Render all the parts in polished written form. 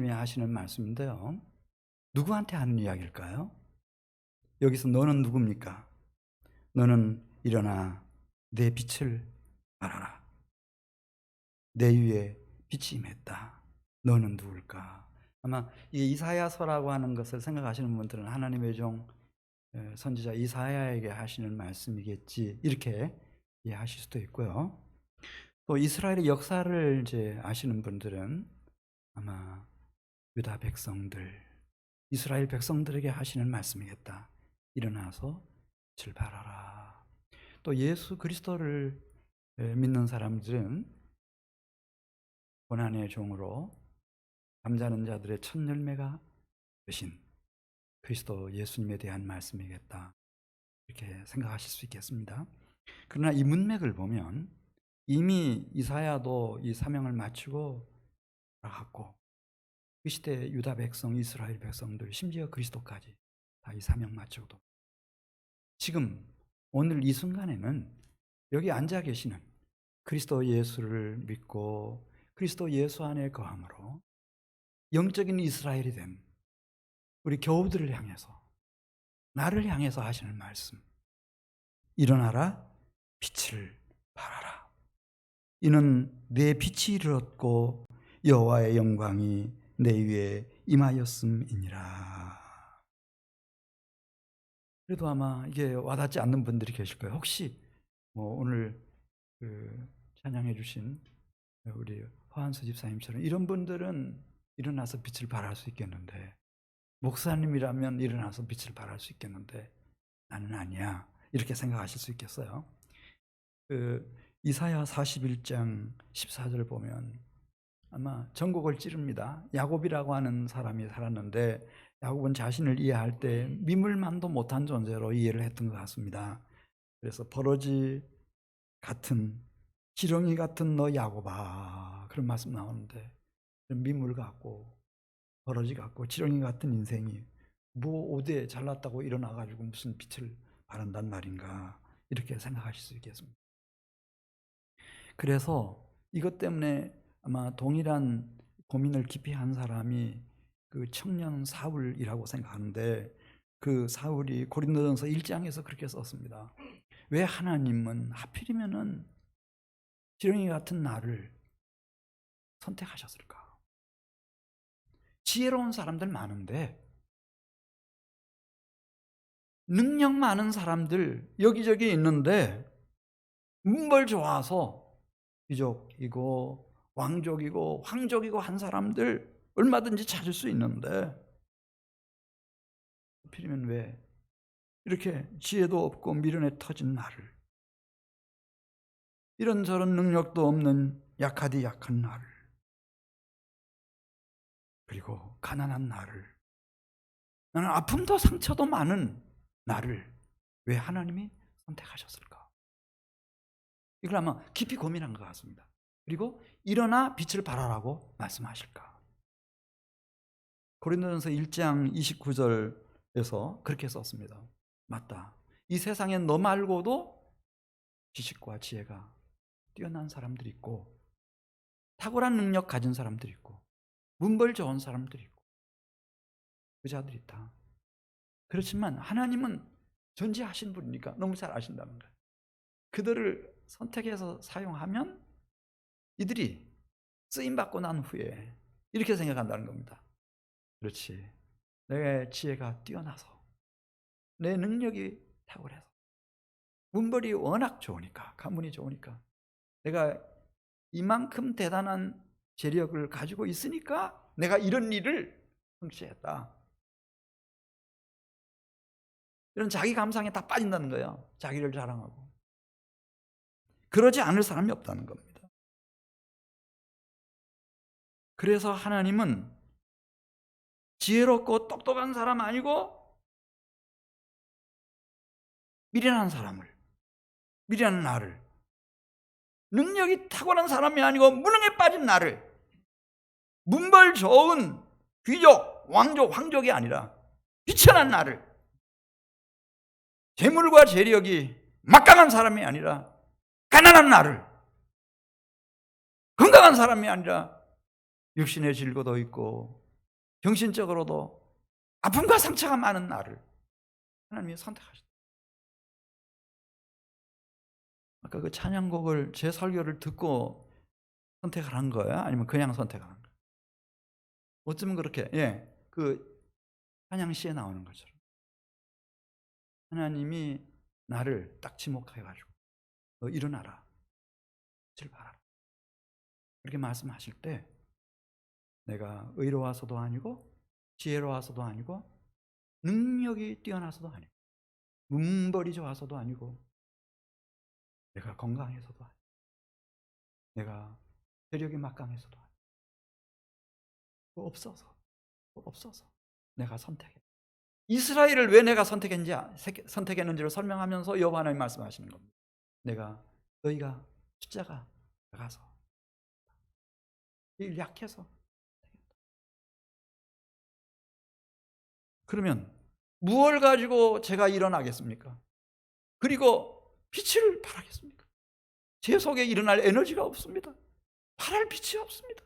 하나님이 하시는 말씀인데요. 누구한테 하는 이야기일까요? 여기서 너는 누굽니까? 너는 일어나 내 빛을 발하라. 내 위에 빛이 임했다. 너는 누굴까? 아마 이 이사야서라고 하는 것을 생각하시는 분들은 하나님의 종 선지자 이사야에게 하시는 말씀이겠지, 이렇게 이해하실 수도 있고요. 또 이스라엘의 역사를 이제 아시는 분들은 아마 유다 백성들, 이스라엘 백성들에게 하시는 말씀이겠다. 일어나서 빛을 발하라. 또 예수 그리스도를 믿는 사람들은 고난의 종으로 잠자는 자들의 첫 열매가 되신 그리스도 예수님에 대한 말씀이겠다, 이렇게 생각하실 수 있겠습니다. 그러나 이 문맥을 보면 이미 이사야도 이 사명을 마치고 돌아갔고, 그 시대 유다 백성, 이스라엘 백성들, 심지어 그리스도까지 다 이 사명 마치고도 지금 오늘 이 순간에는 여기 앉아 계시는 그리스도 예수를 믿고 그리스도 예수 안에 거함으로 영적인 이스라엘이 된 우리 교우들을 향해서, 나를 향해서 하시는 말씀, 일어나라 빛을 발하라. 이는 내 빛이 이르렀고 여호와의 영광이 내 위에 임하였음이니라. 그래도 아마 이게 와닿지 않는 분들이 계실 거예요. 혹시 오늘 찬양해 주신 우리 허한수 집사님처럼 이런 분들은 일어나서 빛을 발할 수 있겠는데, 목사님이라면 일어나서 빛을 발할 수 있겠는데 나는 아니야, 이렇게 생각하실 수 있겠어요. 이사야 41장 14절 보면 아마 전곡을 찌릅니다. 야곱이라고 하는 사람이 살았는데 야곱은 자신을 이해할 때 미물만도 못한 존재로 이해를 했던 것 같습니다. 그래서 버러지 같은, 지렁이 같은 너 야곱아, 그런 말씀 나오는데, 미물 같고 버러지 같고 지렁이 같은 인생이 뭐 어디에 잘났다고 일어나가지고 무슨 빛을 발한단 말인가, 이렇게 생각하실 수 있겠습니다. 그래서 이것 때문에 아마 동일한 고민을 깊이 한 사람이 그 청년 사울이라고 생각하는데, 그 사울이 고린도전서 1장에서 그렇게 썼습니다. 왜 하나님은 하필이면은 지렁이 같은 나를 선택하셨을까? 지혜로운 사람들 많은데, 능력 많은 사람들 여기저기 있는데, 문벌 좋아서 귀족이고 왕족이고 황족이고 한 사람들 얼마든지 찾을 수 있는데, 하필이면 왜 이렇게 지혜도 없고 미련에 터진 나를, 이런저런 능력도 없는 약하디 약한 나를, 그리고 가난한 나를, 나는 아픔도 상처도 많은 나를 왜 하나님이 선택하셨을까? 이걸 아마 깊이 고민한 것 같습니다. 그리고 일어나 빛을 발하라고 말씀하실까? 고린도전서 1장 29절에서 그렇게 썼습니다. 맞다. 이 세상엔 너 말고도 지식과 지혜가 뛰어난 사람들이 있고, 탁월한 능력 가진 사람들이 있고, 문벌 좋은 사람들이 있고, 그자들이 있다. 그렇지만 하나님은 전지하신 분이니까 너무 잘 아신다는 거예요. 그들을 선택해서 사용하면 이들이 쓰임받고 난 후에 이렇게 생각한다는 겁니다. 그렇지, 내 지혜가 뛰어나서, 내 능력이 탁월해서, 문벌이 워낙 좋으니까, 가문이 좋으니까, 내가 이만큼 대단한 재력을 가지고 있으니까 내가 이런 일을 성취했다. 이런 자기 감상에 다 빠진다는 거예요. 자기를 자랑하고. 그러지 않을 사람이 없다는 겁니다. 그래서 하나님은 지혜롭고 똑똑한 사람 아니고 미련한 사람을, 미련한 나를, 능력이 탁월한 사람이 아니고 무능에 빠진 나를, 문벌 좋은 귀족, 왕족, 황족이 아니라 비천한 나를, 재물과 재력이 막강한 사람이 아니라 가난한 나를, 건강한 사람이 아니라 육신의 질고도 있고 정신적으로도 아픔과 상처가 많은 나를 하나님이 선택하셨다. 아까 그 찬양곡을 제 설교를 듣고 선택을 한 거예요? 아니면 그냥 선택을 한 거예요? 어쩌면 그렇게 그 찬양시에 나오는 것처럼 하나님이 나를 딱 지목해가지고 너 일어나라, 빛을 발하라 그렇게 말씀하실 때 내가 의로워서도 아니고 지혜로워서도 아니고 능력이 뛰어나서도 아니고 문벌이 좋아서도 아니고 내가 건강해서도 아니고 내가 세력이 막강해서도 아니고 없어서 내가 선택해. 이스라엘을 왜 내가 선택했는지를 설명하면서 여호와 하나님 말씀하시는 겁니다. 너희가 숫자가 작아서 약해서. 그러면 무엇을 가지고 제가 일어나겠습니까? 그리고 빛을 발하겠습니까? 제 속에 일어날 에너지가 없습니다. 발할 빛이 없습니다.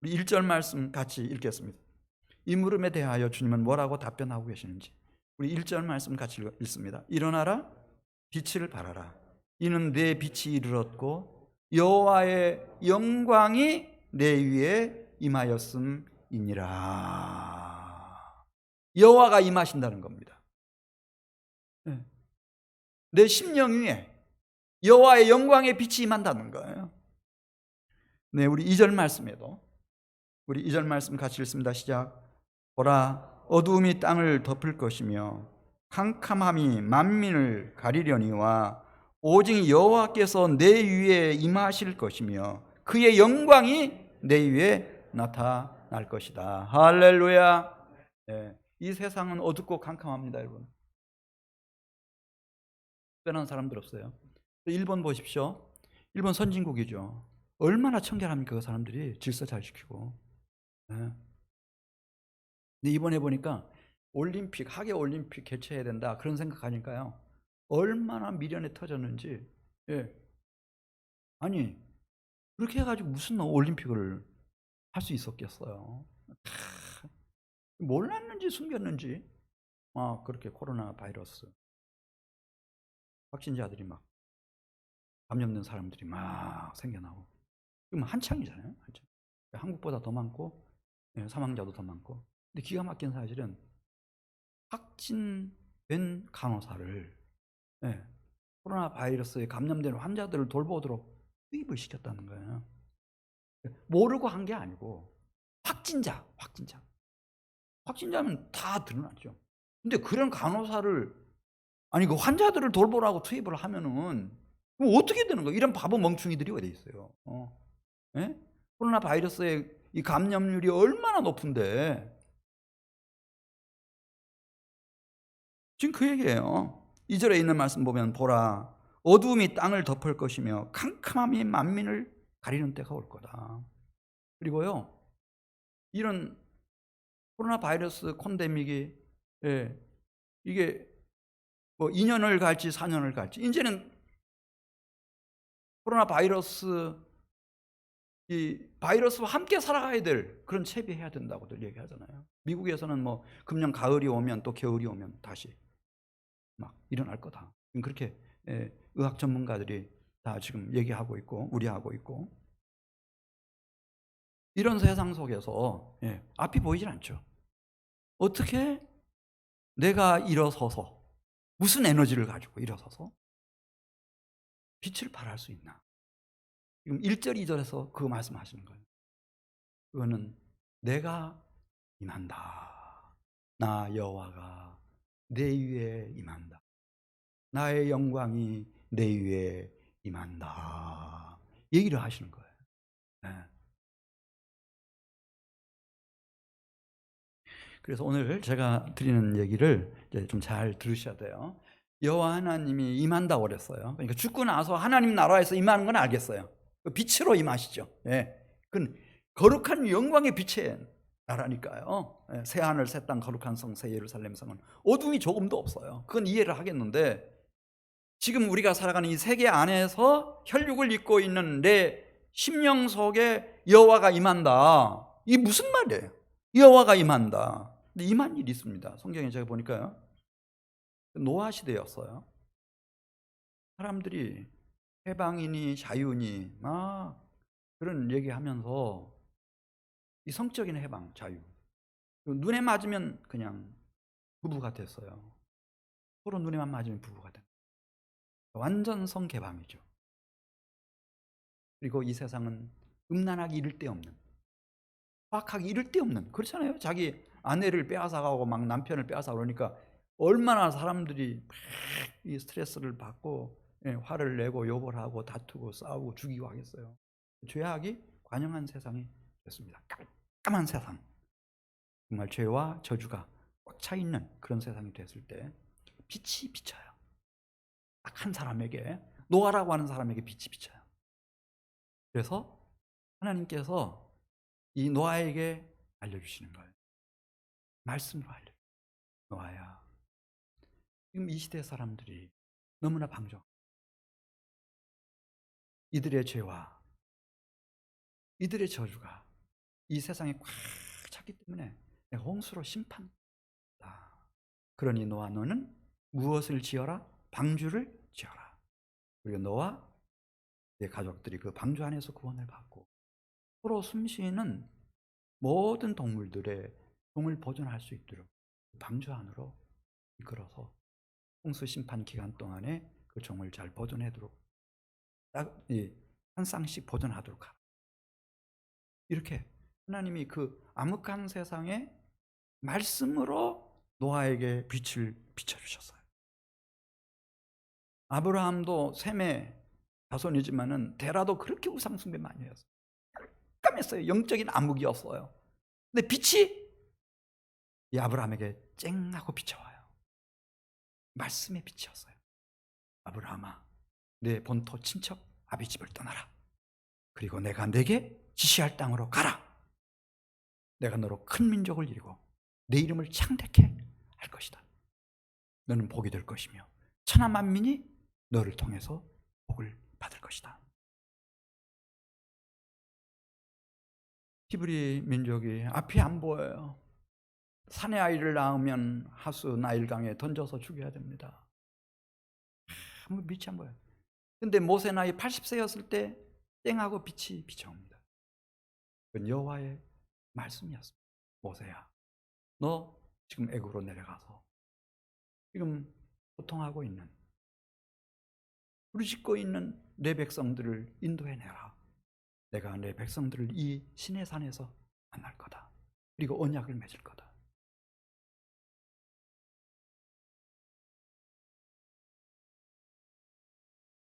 우리 1절 말씀 같이 읽겠습니다. 이 물음에 대하여 주님은 뭐라고 답변하고 계시는지 우리 1절 말씀 같이 읽습니다. 일어나라 빛을 발하라. 이는 내 빛이 이르렀고 여호와의 영광이 내 위에 임하였음이니라. 여호와가 임하신다는 겁니다. 내 심령 위에 여호와의 영광의 빛이 임한다는 거예요. 네, 우리 2절 말씀에도 우리 2절 말씀 같이 읽습니다. 시작. 보라 어두움이 땅을 덮을 것이며 캄캄함이 만민을 가리려니와 오직 여호와께서 내 위에 임하실 것이며 그의 영광이 내 위에 나타날 것이다. 할렐루야. 네, 이 세상은 어둡고 캄캄합니다, 여러분. 특별한 사람들 없어요. 일본 보십시오. 일본 선진국이죠. 얼마나 청결합니까, 그 사람들이. 질서 잘 지키고. 네. 근데 이번에 보니까 하계 올림픽 개최해야 된다 그런 생각하니까요 얼마나 미련에 터졌는지. 아니 그렇게 해가지고 무슨 올림픽을 할 수 있었겠어요. 몰랐는지 숨겼는지 그렇게 코로나 바이러스 확진자들이 막 감염된 사람들이 막 생겨나고 지금 한창이잖아요. 한창. 한국보다 더 많고 사망자도 더 많고. 근데 기가 막힌 사실은 확진된 간호사를 코로나 바이러스에 감염된 환자들을 돌보도록 투입을 시켰다는 거예요. 모르고 한 게 아니고 확진자면 다 드러났죠. 근데 그런 간호사를 그 환자들을 돌보라고 투입을 하면은 어떻게 되는 거예요? 이런 바보 멍충이들이 어디 있어요? 코로나 바이러스의 이 감염률이 얼마나 높은데 지금 그 얘기예요. 2절에 있는 말씀 보면 보라 어두움이 땅을 덮을 것이며 캄캄함이 만민을 가리는 때가 올 거다. 그리고요 이런 코로나 바이러스 콘데믹이 이게 뭐 2년을 갈지 4년을 갈지 이제는 코로나 바이러스와 함께 살아가야 될 그런 채비해야 된다고들 얘기하잖아요. 미국에서는 뭐 금년 가을이 오면 또 겨울이 오면 다시 막 일어날 거다. 그렇게 의학 전문가들이 다 지금 얘기하고 있고 우려하고 있고. 이런 세상 속에서 앞이 보이질 않죠. 어떻게 내가 일어서서 무슨 에너지를 가지고 일어서서 빛을 발할 수 있나? 지금 1절 2절에서 그 말씀하시는 거예요. 그거는 내가 임한다. 나 여호와가 내 위에 임한다. 나의 영광이 내 위에 임한다. 얘기를 하시는 거예요. 그래서 오늘 제가 드리는 얘기를 좀 잘 들으셔야 돼요. 여호와 하나님이 임한다고 그랬어요. 그러니까 죽고 나서 하나님 나라에서 임하는 건 알겠어요. 빛으로 임하시죠. 그건 거룩한 영광의 빛의 나라니까요. 새하늘 새 땅 거룩한 성 새 예루살렘 성은 어둠이 조금도 없어요. 그건 이해를 하겠는데 지금 우리가 살아가는 이 세계 안에서 혈육을 입고 있는 내 심령 속에 여호와가 임한다. 이게 무슨 말이에요? 여호와가 임한다. 근데 임한 일이 있습니다. 성경에 제가 보니까요. 노아 시대였어요. 사람들이 해방이니 자유니 막 그런 얘기하면서 이 성적인 해방, 자유. 눈에 맞으면 그냥 부부가 됐어요. 서로 눈에만 맞으면 부부가 된. 완전 성개방이죠. 그리고 이 세상은 음란하기 이를 데 없는, 확하기 이를 데 없는, 그렇잖아요. 자기 아내를 빼앗아가고 막 남편을 빼앗아 그러니까 얼마나 사람들이 막 이 스트레스를 받고 화를 내고 욕을 하고 다투고 싸우고 죽이고 하겠어요. 죄악이 관영한 세상이 됐습니다. 깜깜한 세상, 정말 죄와 저주가 꽉 차 있는 그런 세상이 됐을 때 빛이 비쳐요. 딱 한 사람에게, 노아라고 하는 사람에게 빛이 비쳐요. 그래서 하나님께서 이 노아에게 알려주시는 거예요. 말씀으로 알려요. 노아야, 지금 이 시대 사람들이 너무나 방종, 이들의 죄와 이들의 저주가 이 세상에 꽉 찼기 때문에 내가 홍수로 심판다. 그러니 노아, 너는 무엇을 지어라? 방주를 지어라. 그리고 너와 내 가족들이 그 방주 안에서 구원을 받고 서로 숨쉬는 모든 동물들의 종을 보존할 수 있도록 방주 안으로 이끌어서 홍수 심판 기간 동안에 그 종을 잘 보존하도록 딱 한 쌍씩 보존하도록 하라. 이렇게 하나님이 그 암흑한 세상에 말씀으로 노아에게 빛을 비춰주셨어요. 아브라함도 셈의 자손이지만은 데라도 그렇게 우상 숭배 많이 했어요. 깜깜했어요. 영적인 암흑이었어요. 근데 빛이 이 아브라함에게 쨍하고 비춰와요. 말씀의 빛이었어요. 아브라함아, 내 본토 친척 아비 집을 떠나라. 그리고 내가 내게 지시할 땅으로 가라. 내가 너로 큰 민족을 이루고 내 이름을 창대케 할 것이다. 너는 복이 될 것이며 천하 만민이 너를 통해서 복을 받을 것이다. 히브리 민족이 앞이 안 보여요. 산의 아이를 낳으면 하수 나일강에 던져서 죽여야 됩니다. 아무 빛이 안 보여요. 근데 모세 나이 80세였을 때 땡하고 빛이 비춰옵니다. 그건 여호와의 말씀이었습니다. 모세야, 너 지금 애굽으로 내려가서 지금 고통하고 있는, 부르짖고 있는 내 백성들을 인도해내라. 내가 내 백성들을 이 시내산에서 만날 거다. 그리고 언약을 맺을 거다.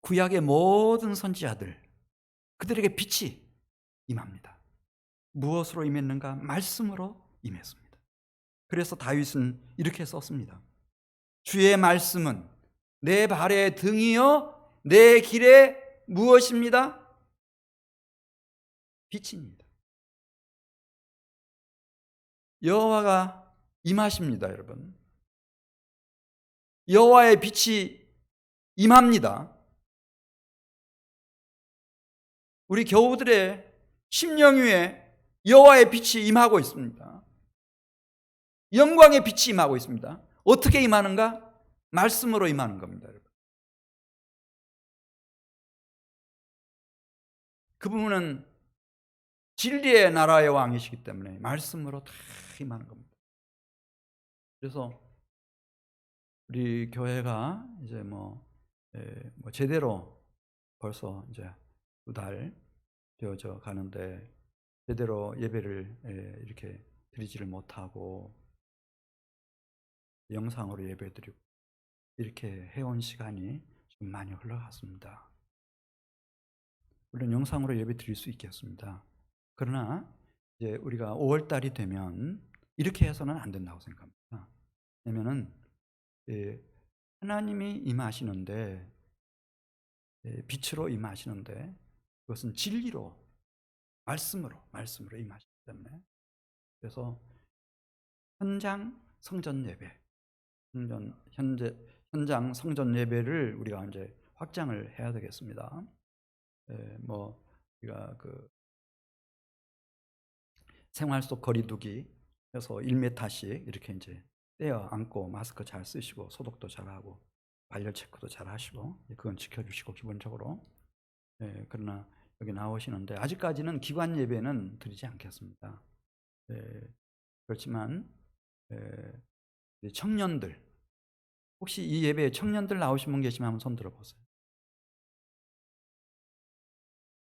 구약의 모든 선지자들, 그들에게 빛이 임합니다. 무엇으로 임했는가? 말씀으로 임했습니다. 그래서 다윗은 이렇게 썼습니다. 주의 말씀은 내 발의 등이요 내 길에 무엇입니다? 빛입니다. 여호와가 임하십니다, 여러분. 여호와의 빛이 임합니다. 우리 교우들의 심령 위에 여호와의 빛이 임하고 있습니다. 영광의 빛이 임하고 있습니다. 어떻게 임하는가? 말씀으로 임하는 겁니다, 여러분. 그분은 진리의 나라의 왕이시기 때문에 말씀으로 다 임하는 겁니다. 그래서 우리 교회가 이제 제대로 벌써 이제 2달 되어져 가는데 제대로 예배를 이렇게 드리지를 못하고 영상으로 예배드리고 이렇게 해온 시간이 좀 많이 흘러갔습니다. 물론 영상으로 예배 드릴 수 있겠습니다. 그러나 이제 우리가 5월 달이 되면 이렇게 해서는 안 된다고 생각합니다. 왜냐면은 하나님이 임하시는데 빛으로 임하시는데 그것은 진리로 말씀으로 임하시기 때문에 그래서 현장 성전 예배, 현장 성전 예배를 우리가 이제 확장을 해야 되겠습니다. 우리가 생활 속 거리두기 해서 1m씩 이렇게 이제 떼어 안고 마스크 잘 쓰시고 소독도 잘하고 발열 체크도 잘 하시고 그건 지켜주시고 기본적으로. 그러나 여기 나오시는데 아직까지는 기관 예배는 드리지 않겠습니다. 그렇지만 청년들, 혹시 이 예배에 청년들 나오신 분 계시면 한번 손 들어보세요.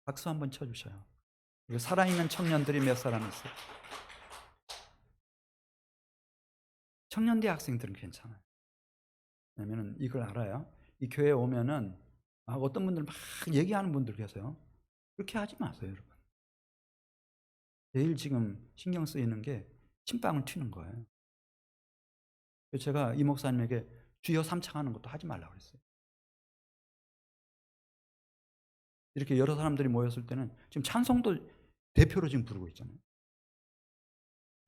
박수 한번 쳐주셔요. 살아있는 청년들이 몇 사람 있어요? 청년대 학생들은 괜찮아요. 왜냐면 이걸 알아요. 이 교회에 오면은 어떤 분들 막 얘기하는 분들 계세요. 그렇게 하지 마세요, 여러분. 제일 지금 신경 쓰이는 게 침방울 튀는 거예요. 제가 이 목사님에게 주여 삼창하는 것도 하지 말라고 그랬어요. 이렇게 여러 사람들이 모였을 때는 지금 찬송도 대표로 지금 부르고 있잖아요.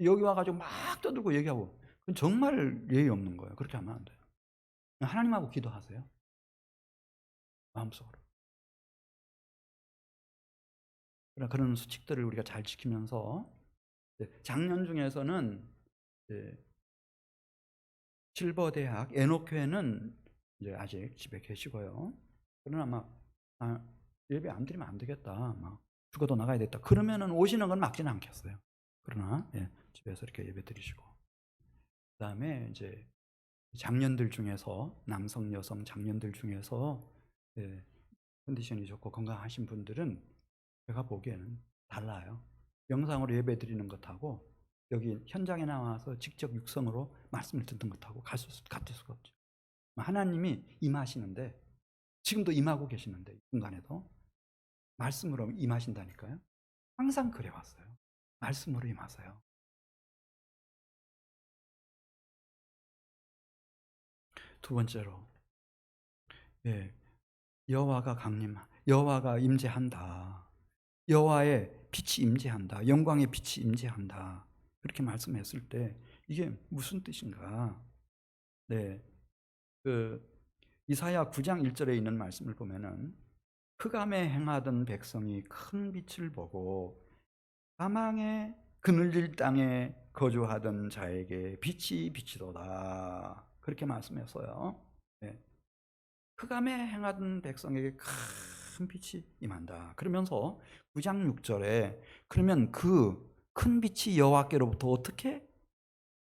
여기 와가지고 막 떠들고 얘기하고, 그건 정말 예의 없는 거예요. 그렇게 하면 안 돼요. 하나님하고 기도하세요. 마음속으로. 그런 수칙들을 우리가 잘 지키면서, 작년 중에서는 실버대학 에녹교회는 이제 아직 집에 계시고요. 그러나 막 예배 안 드리면 안 되겠다, 막 죽어도 나가야 됐다, 그러면은 오시는 건 막지는 않겠어요. 그러나 집에서 이렇게 예배 드리시고, 그다음에 이제 장년들 중에서 남성 여성 장년들 중에서 컨디션이 좋고 건강하신 분들은 제가 보기에는 달라요. 영상으로 예배 드리는 것하고 여기 현장에 나와서 직접 육성으로 말씀을 듣는 것하고 같을 수가 없죠. 하나님이 임하시는데, 지금도 임하고 계시는데, 이 순간에도 말씀으로 임하신다니까요. 항상 그래왔어요. 말씀으로 임하세요. 두 번째로, 여호와가 임재한다. 여호와의 빛이 임재한다. 영광의 빛이 임재한다. 그렇게 말씀했을 때 이게 무슨 뜻인가? 이사야 9장 1절에 있는 말씀을 보면은, 흑암에 행하던 백성이 큰 빛을 보고 사망의 그늘질 땅에 거주하던 자에게 빛이 비치도다. 그렇게 말씀했어요. 흑암에 행하던 백성에게 큰 빛이 임한다. 그러면서 9장 6절에 그러면 그 큰 빛이 여호와께로부터 어떻게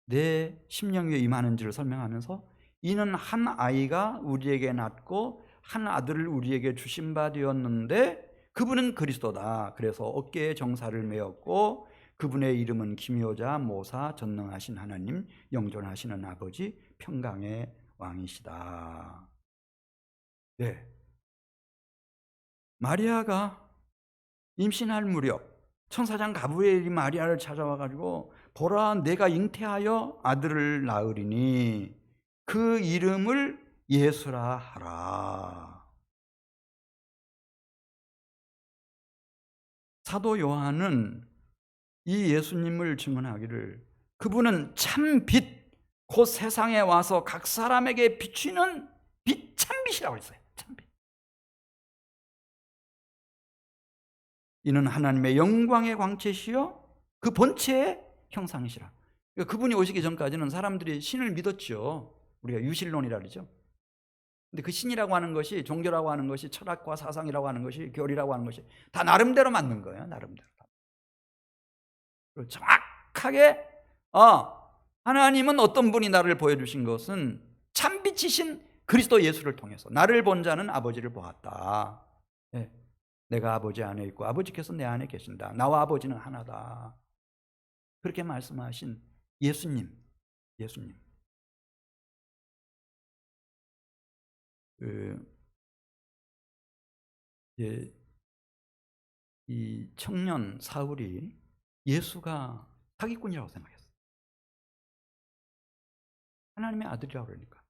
내 심령 위에 임하는지를 설명하면서, 이는 한 아이가 우리에게 낳고 한 아들을 우리에게 주신 바 되었는데 그분은 그리스도다. 그래서 어깨에 정사를 메었고 그분의 이름은 기묘자, 모사, 전능하신 하나님, 영존하시는 아버지, 평강의 왕이시다. 마리아가 임신할 무렵 천사장 가브리엘이 마리아를 찾아와가지고, 보라, 내가 잉태하여 아들을 낳으리니 그 이름을 예수라 하라. 사도 요한은 이 예수님을 증언하기를, 그분은 참 빛, 곧 세상에 와서 각 사람에게 비추는 빛, 참빛이라고 했어요. 참빛. 이는 하나님의 영광의 광채시요 그 본체의 형상이시라. 그러니까 그분이 오시기 전까지는 사람들이 신을 믿었죠. 우리가 유실론이라 그러죠. 근데 그 신이라고 하는 것이, 종교라고 하는 것이, 철학과 사상이라고 하는 것이, 교리라고 하는 것이 다 나름대로 맞는 거예요. 나름대로. 정확하게 하나님은 어떤 분이 나를 보여주신 것은 참빛이신 그리스도 예수를 통해서 나를 본 자는 아버지를 보았다. 내가 아버지 안에 있고 아버지께서 내 안에 계신다. 나와 아버지는 하나다. 그렇게 말씀하신 예수님. 이 청년 사울이 예수가 사기꾼이라고 생각했어요. 하나님의 아들이라고 그러니까.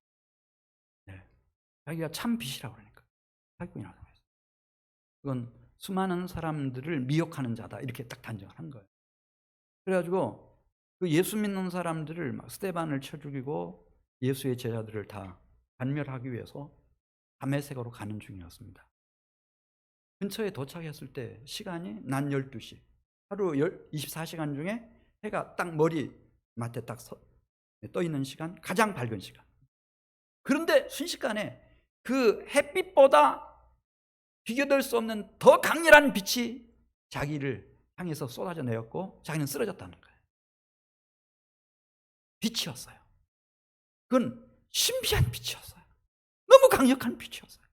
자기가 참 빛이라고 그러니까 사기꾼이라고 생각했어요. 그건 수많은 사람들을 미혹하는 자다, 이렇게 딱 단정을 한 거예요. 그래가지고 그 예수 믿는 사람들을 막 스데반을 쳐 죽이고 예수의 제자들을 다 단멸하기 위해서 다메섹으로 가는 중이었습니다. 근처에 도착했을 때 시간이 낮 12시, 하루 24시간 중에 해가 딱 머리맡에 딱 떠 있는 시간, 가장 밝은 시간. 그런데 순식간에 그 햇빛보다 비교될 수 없는 더 강렬한 빛이 자기를 향해서 쏟아져 내었고 자기는 쓰러졌다는 거예요. 빛이었어요. 그건 신비한 빛이었어요. 너무 강력한 빛이었어요.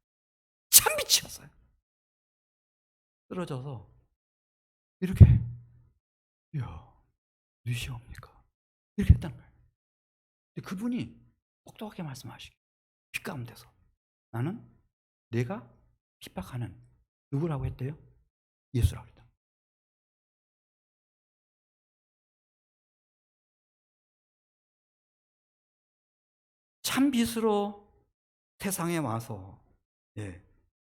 참 빛이었어요. 쓰러져서 이렇게, 이야, 누시옵니까? 이렇게 했다는 거예요. 근데 그분이 똑똑하게 말씀하시기, 빛 가운데서 나는 내가 핍박하는 누구라고 했대요? 예수라고 했다. 참 빛으로 세상에 와서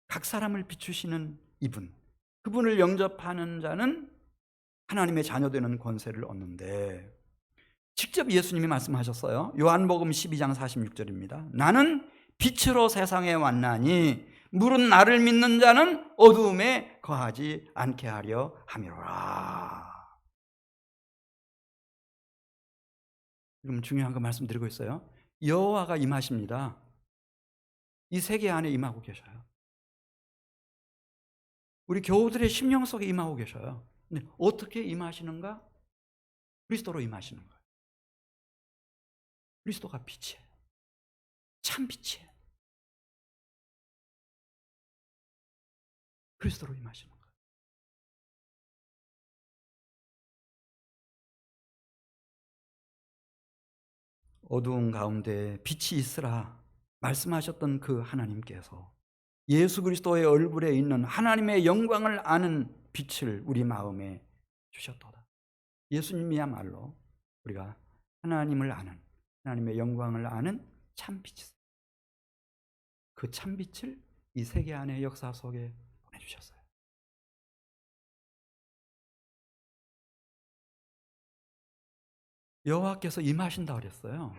각 사람을 비추시는 이분, 그분을 영접하는 자는 하나님의 자녀 되는 권세를 얻는데, 직접 예수님이 말씀하셨어요. 요한복음 12장 46절입니다. 나는 빛으로 세상에 왔나니 물은 나를 믿는 자는 어두움에 거하지 않게 하려 함이로라. 지금 중요한 거 말씀드리고 있어요. 여호와가 임하십니다. 이 세계 안에 임하고 계셔요. 우리 교우들의 심령 속에 임하고 계셔요. 근데 어떻게 임하시는가? 그리스도로 임하시는 거예요. 그리스도가 빛이에요. 참 빛이에요. 그리스도로 임하시는 거예요. 어두운 가운데 빛이 있으라 말씀하셨던 그 하나님께서 예수 그리스도의 얼굴에 있는 하나님의 영광을 아는 빛을 우리 마음에 주셨도다. 예수님이야말로 우리가 하나님을 아는, 하나님의 영광을 아는 참빛이세요. 그 참빛을 이 세계 안의 역사 속에 보내주셨어요. 여호와께서 임하신다 그랬어요.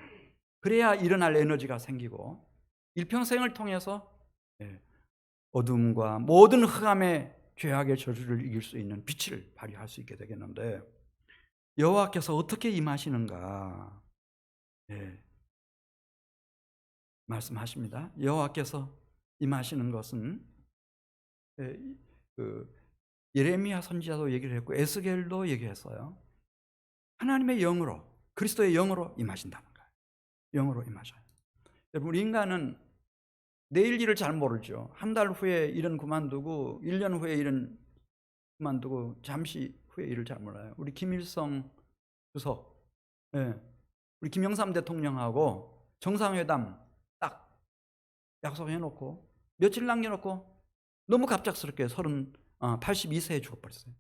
그래야 일어날 에너지가 생기고 일평생을 통해서 어둠과 모든 흑암의 죄악의 저주를 이길 수 있는 빛을 발휘할 수 있게 되겠는데, 여호와께서 어떻게 임하시는가 말씀하십니다. 여호와께서 임하시는 것은 예레미야 선지자도 얘기를 했고 에스겔도 얘기했어요. 하나님의 영으로, 그리스도의 영으로 임하신다는 거예요. 영으로 임하셔요. 여러분, 우리 인간은 내일 일을 잘 모르죠. 한 달 후에 일은 그만두고 1년 후에 일은 그만두고 잠시 후에 일을 잘 몰라요. 우리 김일성 주석, 우리 김영삼 대통령하고 정상회담 딱 약속해놓고 며칠 남겨놓고 너무 갑작스럽게 82세에 죽어버렸어요.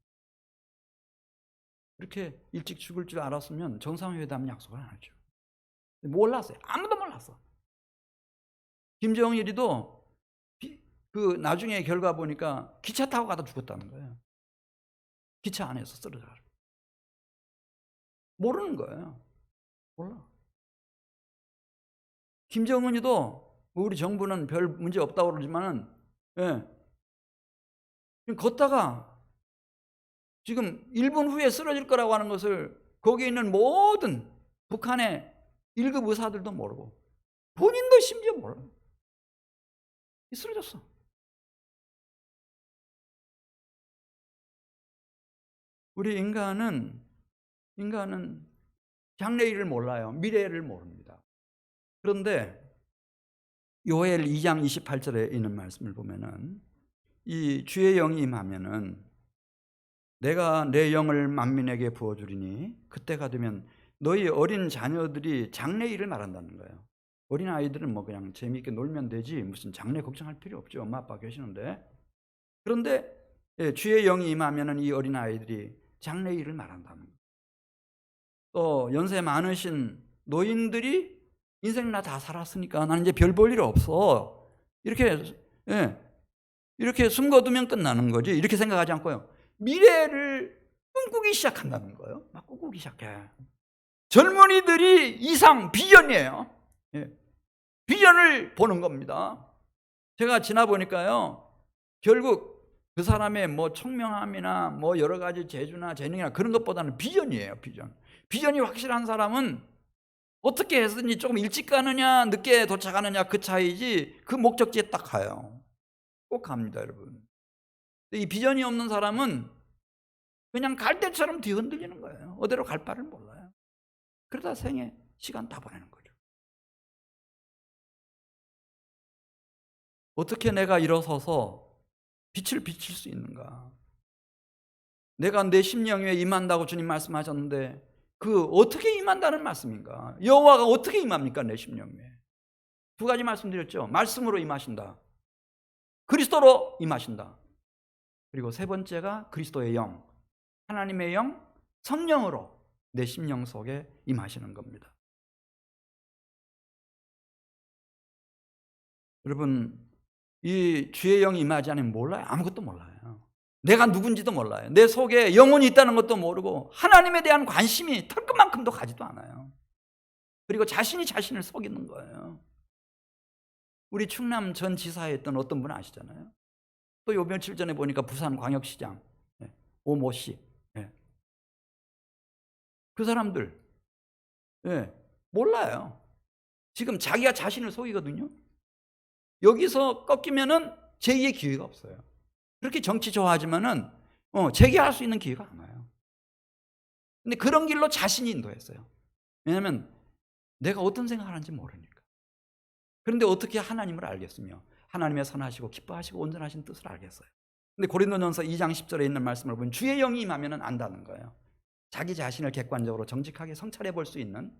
이렇게 일찍 죽을 줄 알았으면 정상회담 약속을 안 하죠. 몰랐어요. 아무도 몰랐어. 김정일이도 그 나중에 결과 보니까 기차 타고 가다 죽었다는 거예요. 기차 안에서 쓰러져가지고. 모르는 거예요. 몰라. 김정은이도 우리 정부는 별 문제 없다고 그러지만은 걷다가 지금 1분 후에 쓰러질 거라고 하는 것을 거기에 있는 모든 북한의 1급 의사들도 모르고 본인도 심지어 몰라요. 쓰러졌어. 우리 인간은 장래일을 몰라요. 미래를 모릅니다. 그런데 요엘 2장 28절에 있는 말씀을 보면은 이 주의 영이 임하면은 내가 내 영을 만민에게 부어주리니 그때가 되면 너희 어린 자녀들이 장래일을 말한다는 거예요. 어린 아이들은 뭐 그냥 재미있게 놀면 되지 무슨 장래 걱정할 필요 없죠. 엄마 아빠 계시는데. 그런데 주의 영이 임하면은 이 어린 아이들이 장래일을 말한다는 거예요. 또 연세 많으신 노인들이 인생 나 다 살았으니까 나는 이제 별 볼 일 없어. 이렇게 숨겨두면 끝나는 거지. 이렇게 생각하지 않고요. 미래를 꿈꾸기 시작한다는 거예요. 막 꿈꾸기 시작해. 젊은이들이 이상 비전이에요. 비전을 보는 겁니다. 제가 지나보니까요. 결국 그 사람의 뭐 총명함이나 뭐 여러 가지 재주나 재능이나 그런 것보다는 비전이에요. 비전. 비전이 확실한 사람은 어떻게 해서든지 조금 일찍 가느냐 늦게 도착하느냐 그 차이지 그 목적지에 딱 가요. 꼭 갑니다, 여러분. 이 비전이 없는 사람은 그냥 갈대처럼 뒤흔들리는 거예요. 어디로 갈 바를 몰라요. 그러다 생애 시간 다 보내는 거죠. 어떻게 내가 일어서서 빛을 비칠 수 있는가? 내가 내 심령에 임한다고 주님 말씀하셨는데 그 어떻게 임한다는 말씀인가? 여호와가 어떻게 임합니까? 내 심령에. 두 가지 말씀드렸죠. 말씀으로 임하신다. 그리스도로 임하신다. 그리고 세 번째가 그리스도의 영, 하나님의 영, 성령으로 내 심령 속에 임하시는 겁니다. 여러분, 이 주의 영이 임하지 않으면 몰라요. 아무것도 몰라요. 내가 누군지도 몰라요. 내 속에 영혼이 있다는 것도 모르고 하나님에 대한 관심이 털끝만큼도 가지도 않아요. 그리고 자신이 자신을 속이는 거예요. 우리 충남 전 지사였던 어떤 분 아시잖아요. 또 요 며칠 전에 보니까 부산광역시장 오모 씨, 그 사람들 몰라요. 지금 자기가 자신을 속이거든요. 여기서 꺾이면은 제2의 기회가 없어요. 그렇게 정치 좋아하지만은 재개할 수 있는 기회가 안 와요. 근데 그런 길로 자신이 인도했어요. 왜냐하면 내가 어떤 생각을 하는지 모르니까. 그런데 어떻게 하나님을 알겠으며 하나님의 선하시고 기뻐하시고 온전하신 뜻을 알겠어요. 근데 고린도전서 2장 10절에 있는 말씀을 보면 주의 영이 임하면 안다는 거예요. 자기 자신을 객관적으로 정직하게 성찰해 볼 수 있는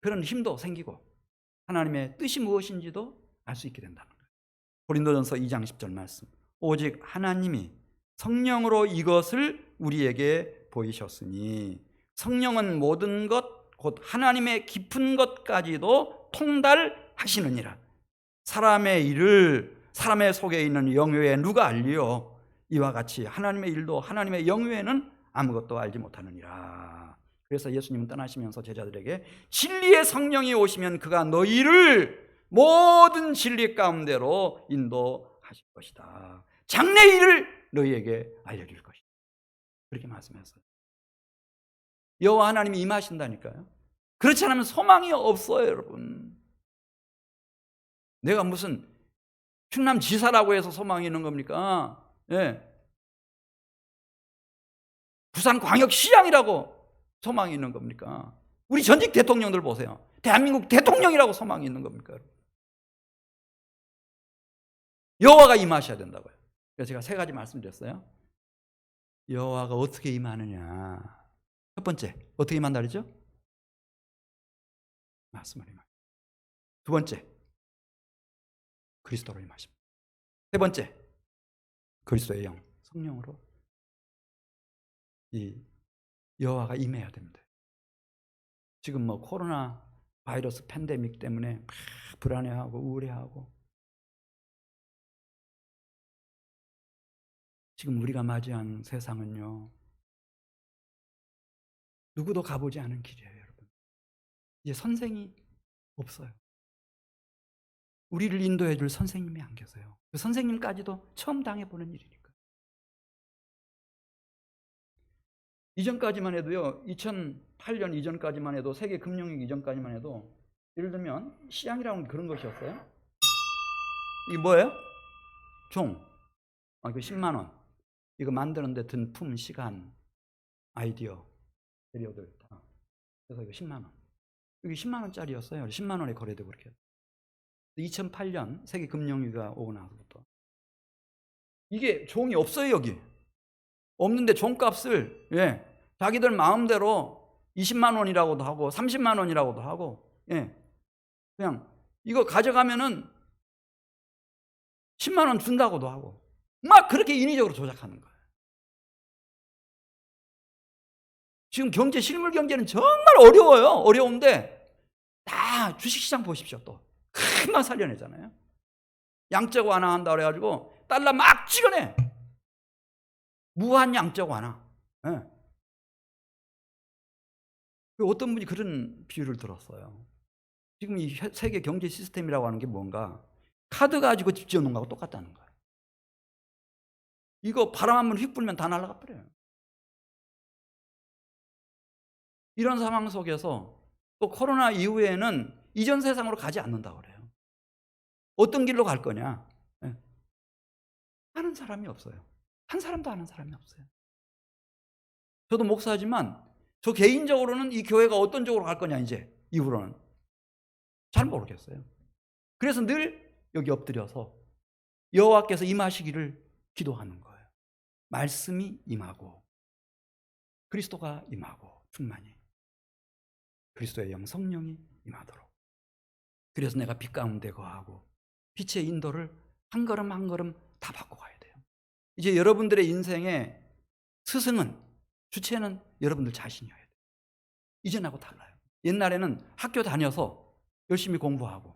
그런 힘도 생기고 하나님의 뜻이 무엇인지도 알 수 있게 된다는 거예요. 고린도전서 2장 10절 말씀. 오직 하나님이 성령으로 이것을 우리에게 보이셨으니 성령은 모든 것 곧 하나님의 깊은 것까지도 통달하시느니라. 사람의 일을 사람의 속에 있는 영외에 누가 알리요? 이와 같이 하나님의 일도 하나님의 영외에는 아무것도 알지 못하느니라. 그래서 예수님은 떠나시면서 제자들에게 진리의 성령이 오시면 그가 너희를 모든 진리 가운데로 인도하실 것이다. 장래 일을 너희에게 알려줄 것이다. 그렇게 말씀했어요. 여호와 하나님이 임하신다니까요. 그렇지 않으면 소망이 없어요, 여러분. 내가 무슨 충남지사라고 해서 소망이 있는 겁니까? 부산광역시장이라고 소망이 있는 겁니까? 우리 전직 대통령들 보세요. 대한민국 대통령이라고 소망이 있는 겁니까? 여호와가 임하셔야 된다고요. 그래서 제가 세 가지 말씀드렸어요. 여호와가 어떻게 임하느냐. 첫 번째, 어떻게 임한다 그랬죠? 말씀을 임하십니다. 두 번째, 그리스도로 임하십니다. 세 번째, 그리스도의 영, 성령으로 이 여호와가 임해야 됩니다. 지금 뭐 코로나 바이러스 팬데믹 때문에 막 불안해하고 우울해하고 지금 우리가 맞이한 세상은요, 누구도 가보지 않은 길이에요, 여러분. 이제 선생이 없어요. 우리를 인도해 줄 선생님이 안 계세요. 그 선생님까지도 처음 당해보는 일이니까. 이전까지만 해도요, 2008년 이전까지만 해도, 세계 금융위기 이전까지만 해도, 예를 들면 시장이라는 그런 것이었어요. 이게 뭐예요? 종. 이거 10만 원. 이거 만드는데 든 품, 시간, 아이디어, 재료들 다. 그래서 이거 10만 원. 이게 10만 원짜리였어요. 10만 원에 거래되고 그렇게. 2008년 세계 금융위기가 오고 나서부터 이게 종이 없어요. 여기 없는데 종값을 자기들 마음대로 20만 원이라고도 하고 30만 원이라고도 하고 그냥 이거 가져가면은 10만 원 준다고도 하고 막 그렇게 인위적으로 조작하는 거예요. 지금 경제, 실물 경제는 정말 어려워요. 어려운데 다 주식시장 보십시오. 또 금방 살려내잖아요. 양적 완화한다 그래가지고 달러 막 찍어내. 무한 양적 완화. 어떤 분이 그런 비유를 들었어요. 지금 이 세계 경제 시스템이라고 하는 게 뭔가 카드 가지고 집 지어놓은 거하고 똑같다는 거예요. 이거 바람 한번 휙 불면 다 날아가 버려요. 이런 상황 속에서 또 코로나 이후에는 이전 세상으로 가지 않는다고 그래요. 어떤 길로 갈 거냐? 예. 아는 사람이 없어요. 한 사람도 아는 사람이 없어요. 저도 목사지만 저 개인적으로는 이 교회가 어떤 쪽으로 갈 거냐 이제 이후로는 잘 모르겠어요. 그래서 늘 여기 엎드려서 여호와께서 임하시기를 기도하는 거예요. 말씀이 임하고 그리스도가 임하고 충만히 그리스도의 영 성령이 임하도록. 그래서 내가 빛 가운데 거하고 빛의 인도를 한 걸음 한 걸음 다 받고 가야 돼요. 이제 여러분들의 인생의 스승은, 주체는 여러분들 자신이어야 돼요. 이전하고 달라요. 옛날에는 학교 다녀서 열심히 공부하고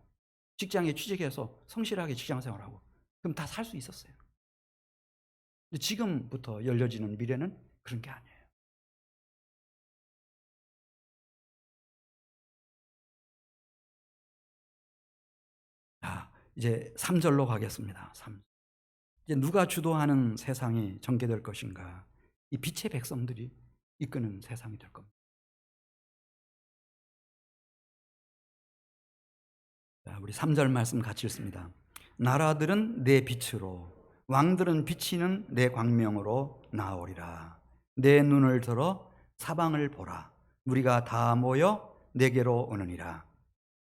직장에 취직해서 성실하게 직장생활하고 그럼 다 살 수 있었어요. 근데 지금부터 열려지는 미래는 그런 게 아니에요. 자, 이제 3절로 가겠습니다. 3. 이제 누가 주도하는 세상이 전개될 것인가? 이 빛의 백성들이 이끄는 세상이 될 겁니다. 자, 우리 3절 말씀 같이 읽습니다. 나라들은 내 빛으로, 왕들은 비치는 내 광명으로 나오리라. 내 눈을 들어 사방을 보라. 우리가 다 모여 내게로 오느니라.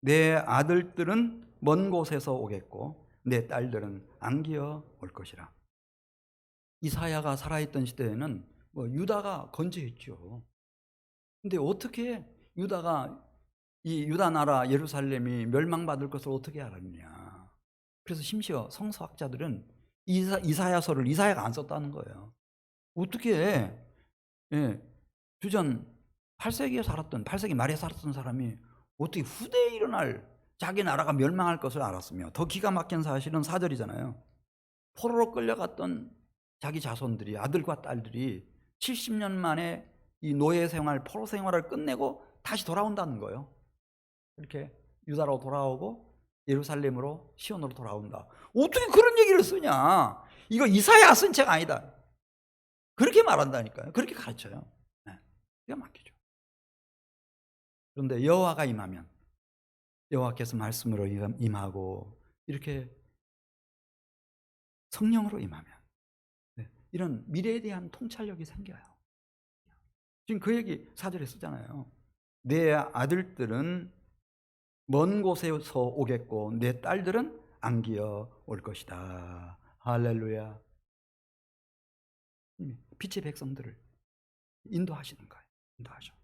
내 아들들은 먼 곳에서 오겠고 내 딸들은 안기어 올 것이라. 이사야가 살아있던 시대에는 유다가 건재했죠. 근데 어떻게 유다가 이 유다 나라 예루살렘이 멸망받을 것을 어떻게 알았냐. 그래서 심지어 성서학자들은 이사야서를 이사야가 안 썼다는 거예요. 어떻게 주전 8세기에 살았던 8세기 말에 살았던 사람이 어떻게 후대에 일어날 자기 나라가 멸망할 것을 알았으며, 더 기가 막힌 사실은 4절이잖아요. 포로로 끌려갔던 자기 자손들이, 아들과 딸들이 70년 만에 이 노예 생활, 포로 생활을 끝내고 다시 돌아온다는 거예요. 이렇게 유다로 돌아오고 예루살렘으로, 시온으로 돌아온다. 어떻게 그런 얘기를 쓰냐? 이거 이사야 쓴 책 아니다. 그렇게 말한다니까요. 그렇게 가르쳐요. 기가 막히죠. 그런데 여호와가 임하면, 여호와께서 말씀으로 임하고 이렇게 성령으로 임하면 이런 미래에 대한 통찰력이 생겨요. 지금 그 얘기 4절에 쓰잖아요. 내 아들들은 먼 곳에서 오겠고 내 딸들은 안기어 올 것이다. 할렐루야. 빛의 백성들을 인도하시는 거예요. 인도하셔.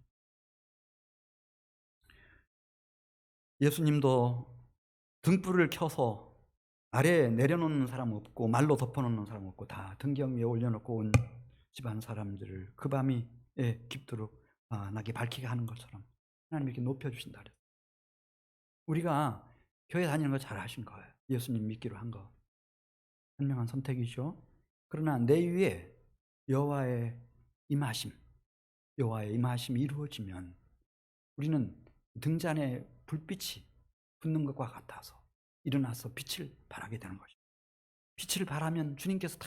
예수님도 등불을 켜서 아래에 내려놓는 사람 없고 말로 덮어놓는 사람 없고 다 등경 위에 올려놓고 온 집안 사람들을 그 밤이 깊도록 나게 밝히게 하는 것처럼 하나님 이렇게 높여주신다 그랬어요. 우리가 교회 다니는 거 잘 하신 거예요. 예수님 믿기로 한 거. 현명한 선택이죠. 그러나 내 위에 여호와의 임하심이 이루어지면 우리는 등잔에 불빛이 붙는 것과 같아서 일어나서 빛을 발하게 되는 것이죠. 빛을 발하면 주님께서 다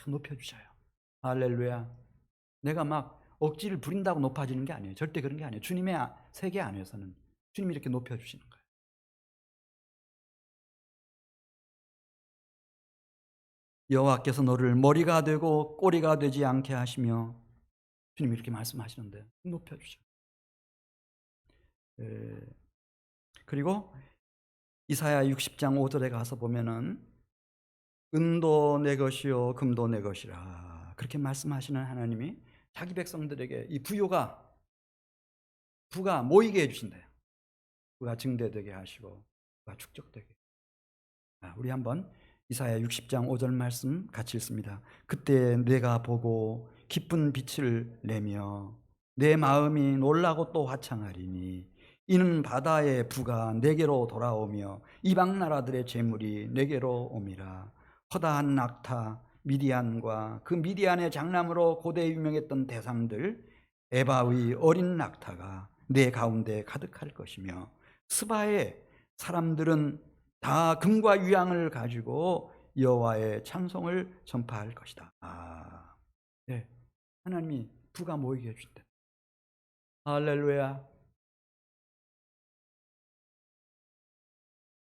높여주셔요. 할렐루야. 내가 막 억지를 부린다고 높아지는 게 아니에요. 절대 그런 게 아니에요. 주님의 세계 안에서는 주님이 이렇게 높여주시는 거예요. 여호와께서 너를 머리가 되고 꼬리가 되지 않게 하시며, 주님이 이렇게 말씀하시는데 높여주셔요. 그리고 이사야 60장 5절에 가서 보면은 은도 내 것이요 금도 내 것이라 그렇게 말씀하시는 하나님이 자기 백성들에게 이 부가 모이게 해주신대요. 부가 증대되게 하시고 부가 축적되게. 우리 한번 이사야 60장 5절 말씀 같이 읽습니다. 그때 내가 보고 기쁜 빛을 내며 내 마음이 놀라고 또 화창하리니 이는 바다의 부가 내게로 돌아오며 이방 나라들의 재물이 내게로 옴이라. 허다한 낙타 미디안과 그 미디안의 장남으로 고대에 유명했던 대상들 에바의 어린 낙타가 내 가운데 가득할 것이며 스바의 사람들은 다 금과 유향을 가지고 여호와의 찬송을 전파할 것이다. 네, 하나님이 부가 모이게 해준다. 할렐루야.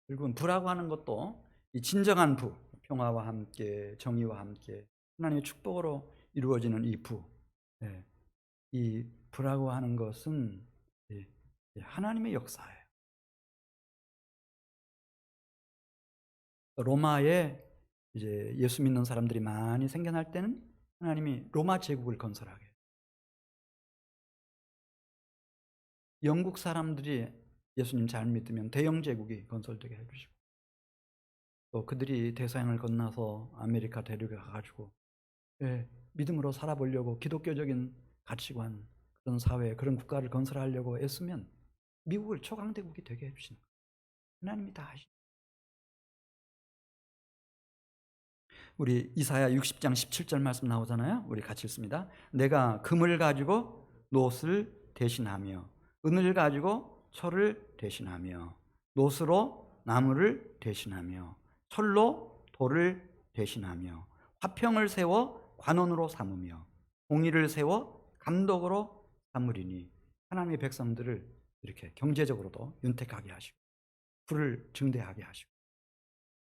결국은 부라고 하는 것도 이 진정한 부, 평화와 함께 정의와 함께 하나님의 축복으로 이루어지는 이 부. 예, 이 부라고 하는 것은 하나님의 역사예요. 로마에 이제 예수 믿는 사람들이 많이 생겨날 때는 하나님이 로마 제국을 건설하게 해요. 영국 사람들이 예수님 잘 믿으면 대영 제국이 건설되게 해주시고, 또 그들이 대서양을 건너서 아메리카 대륙에 가가지고 믿음으로 살아보려고 기독교적인 가치관, 그런 사회, 그런 국가를 건설하려고 애쓰면 미국을 초강대국이 되게 해주시는 거예요. 하나님이 다 하시는. 우리 이사야 60장 17절 말씀 나오잖아요. 우리 같이 읽습니다. 내가 금을 가지고 놋을 대신하며 은을 가지고 철을 대신하며 놋으로 나무를 대신하며 철로 돌을 대신하며 화평을 세워 관원으로 삼으며 공의를 세워 감독으로 삼으리니. 하나님의 백성들을 이렇게 경제적으로도 윤택하게 하시고 부를 증대하게 하시고,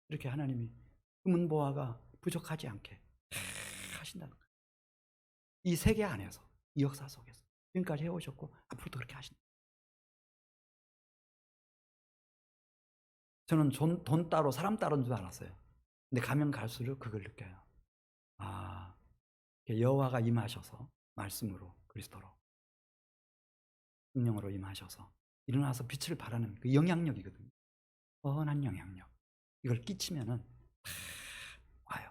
이렇게 하나님이 금은 보화가 부족하지 않게 다 하신다는 거예요. 이 세계 안에서, 이 역사 속에서 지금까지 해오셨고 앞으로도 그렇게 하신다. 저는 돈 따로 사람 따로인 줄 알았어요. 근데 가면 갈수록 그걸 느껴요. 아, 여호와가 임하셔서 말씀으로, 그리스도로, 성령으로 임하셔서 일어나서 빛을 발하는 그 영향력이거든요. 뻔한 영향력. 이걸 끼치면은 다 와요.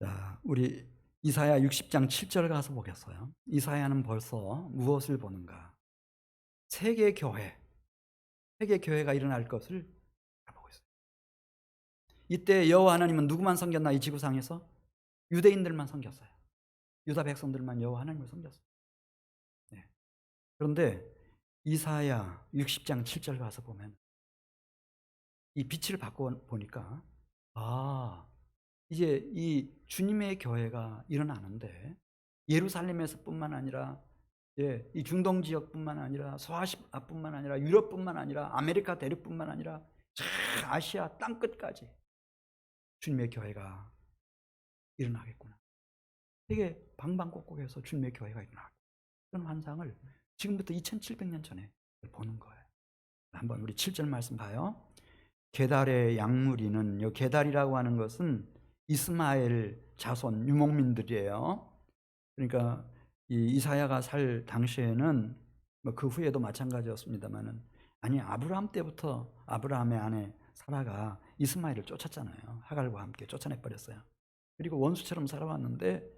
자, 우리 이사야 60장 7절 가서 보겠어요. 이사야는 벌써 무엇을 보는가? 세계 교회가 일어날 것을 보고 있어요. 이때 여호와 하나님은 누구만 섬겼나? 이 지구상에서 유대인들만 섬겼어요. 유다 백성들만 여호와 하나님을 섬겼어요. 네. 그런데 이사야 60장 7절 가서 보면 이 빛을 받고 보니까 이제 이 주님의 교회가 일어나는데, 예루살렘에서뿐만 아니라 이 중동 지역뿐만 아니라 소아시아뿐만 아니라 유럽뿐만 아니라 아메리카 대륙뿐만 아니라 아시아 땅끝까지 주님의 교회가 일어나겠구나. 되게 방방곡곡에서 주님의 교회가 일어나고, 그런 환상을 지금부터 2700년 전에 보는 거예요. 한번 우리 7절 말씀 봐요. 게달의 양무리는, 요 게달이라고 하는 것은 이스마엘 자손 유목민들이에요. 그러니까 이 이사야가 살 당시에는 뭐 그 후에도 마찬가지였습니다만은, 아니 아브라함 때부터 아브라함의 아내 사라가 이스마엘을 쫓았잖아요. 하갈과 함께 쫓아내 버렸어요. 그리고 원수처럼 살아왔는데,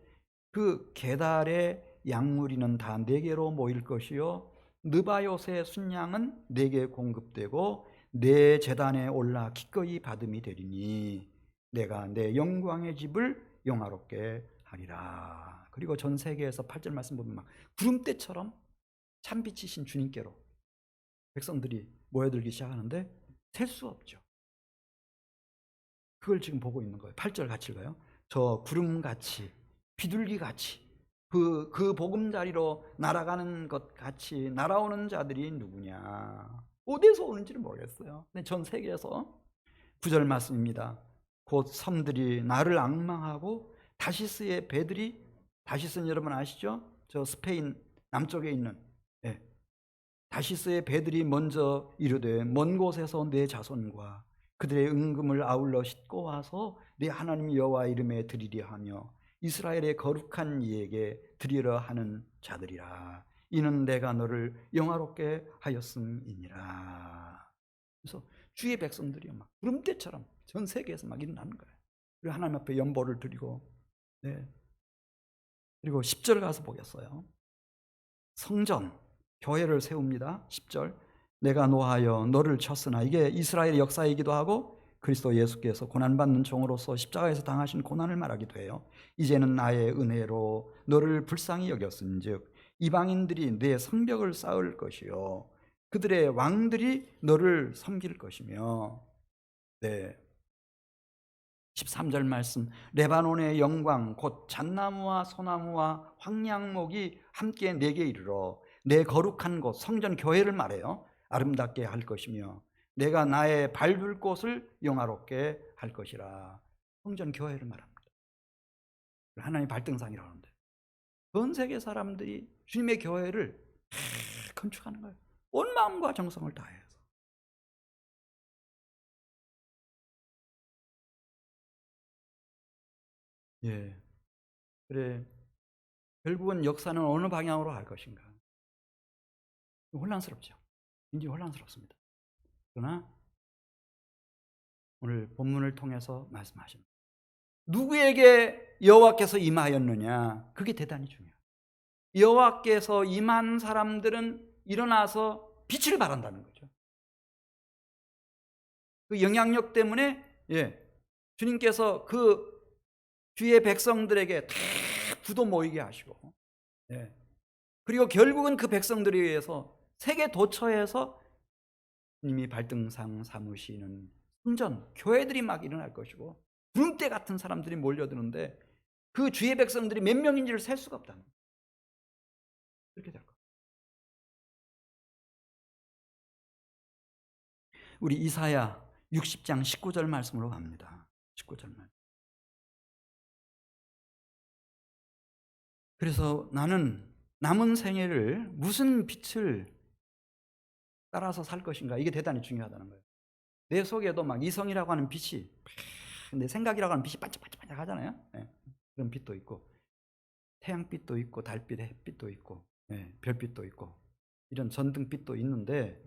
그 게달의 양무리는 다 네게로 모일 것이요 느바요의 순양은 네게 공급되고 내 제단에 올라 기꺼이 받음이 되리니 내가 내 영광의 집을 영화롭게 하리라. 그리고 전 세계에서 8절 말씀 보면 막 구름대처럼 참빛이신 주님께로 백성들이 모여들기 시작하는데 셀 수 없죠. 그걸 지금 보고 있는 거예요. 8절 같이 읽어요. 저 구름같이 비둘기같이 그 보금자리로 날아가는 것 같이 날아오는 자들이 누구냐? 어디서 오는지를 모르겠어요. 근데 전 세계에서 9절 말씀입니다. 곧 섬들이 나를 앙망하고 다시스의 배들이, 다시스는 여러분 아시죠? 저 스페인 남쪽에 있는 다시스의 배들이 먼저 이르되 먼 곳에서 내 자손과 그들의 은금을 아울러 싣고 와서 내 하나님 여호와 이름에 드리려 하며 이스라엘의 거룩한 이에게 드리려 하는 자들이라. 이는 내가 너를 영화롭게 하였음이니라. 그래서 주의 백성들이 막 구름대처럼 전 세계에서 막 일어나는 거예요. 그리고 하나님 앞에 연보를 드리고, 그리고 10절 가서 보겠어요. 성전, 교회를 세웁니다. 10절. 내가 노하여 너를 쳤으나, 이게 이스라엘의 역사이기도 하고 그리스도 예수께서 고난받는 종으로서 십자가에서 당하신 고난을 말하기도 해요. 이제는 나의 은혜로 너를 불쌍히 여겼은즉 이방인들이 내 성벽을 쌓을 것이요 그들의 왕들이 너를 섬길 것이며. 13절 말씀, 레바논의 영광 곧 잣나무와 소나무와 황량목이 함께 내게 이르러 내 거룩한 곳 성전 교회를 말해요. 아름답게 할 것이며 내가 나의 밟을 곳을 영화롭게 할 것이라. 성전 교회를 말합니다. 하나님의 발등상이라고 하는데 전 세계 사람들이 주님의 교회를 건축하는 거예요. 온 마음과 정성을 다해서. 예. 그래. 결국은 역사는 어느 방향으로 갈 것인가? 혼란스럽죠. 굉장히 혼란스럽습니다. 그러나 오늘 본문을 통해서 말씀하십니다. 누구에게 여호와께서 임하였느냐? 그게 대단히 중요해요. 여호와께서 임한 사람들은 일어나서 빛을 발한다는 거죠. 그 영향력 때문에 주님께서 그 주의 백성들에게 다 부도 모이게 하시고, 그리고 결국은 그 백성들에 의해서 세계 도처에서 주님이 발등상 삼으시는 성전, 교회들이 막 일어날 것이고 구름대 같은 사람들이 몰려드는데 그 주의 백성들이 몇 명인지를 셀 수가 없다는 거예요. 그렇게 될 거예요. 우리 이사야 60장 19절 말씀으로 갑니다. 19절 말씀. 그래서 나는 남은 생애를 무슨 빛을 따라서 살 것인가, 이게 대단히 중요하다는 거예요. 내 속에도 막 이성이라고 하는 빛이, 내 생각이라고 하는 빛이 반짝반짝 하잖아요. 그런 빛도 있고 태양빛도 있고 달빛, 햇빛도 있고 별빛도 있고 이런 전등빛도 있는데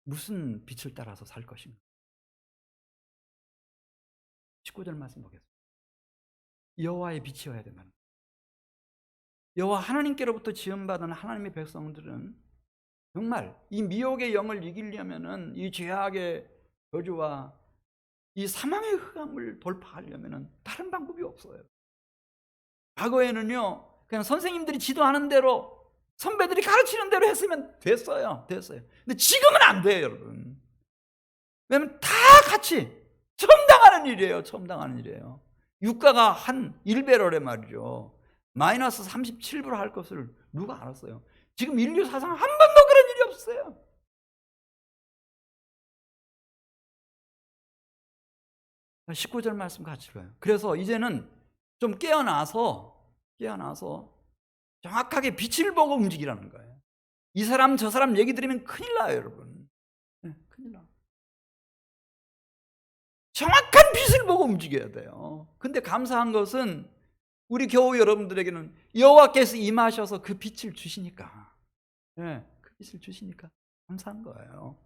무슨 빛을 따라서 살 것인가. 19절 말씀 보겠습니다. 여호와의 빛이어야 된다는 거예요. 여호와 하나님께로부터 지음받은 하나님의 백성들은 정말 이 미혹의 영을 이기려면은, 이 죄악의 저주와 이 사망의 흑암을 돌파하려면은 다른 방법이 없어요. 과거에는요, 그냥 선생님들이 지도하는 대로, 선배들이 가르치는 대로 했으면 됐어요. 근데 지금은 안 돼요, 여러분. 왜냐면 다 같이 처음 당하는 일이에요. 유가가 한 1배로래 말이죠. 마이너스 37% 할 것을 누가 알았어요? 지금 인류 사상 한 번도 그런 일이 없어요. 자, 19절 말씀 같이 읽어요. 그래서 이제는 좀 깨어나서 정확하게 빛을 보고 움직이라는 거예요. 이 사람 저 사람 얘기 들으면 큰일 나요, 여러분. 큰일 나. 정확한 빛을 보고 움직여야 돼요. 근데 감사한 것은 우리 교우 여러분들에게는 여호와께서 임하셔서 그 빛을 주시니까, 그 빛을 주시니까 감사한 거예요.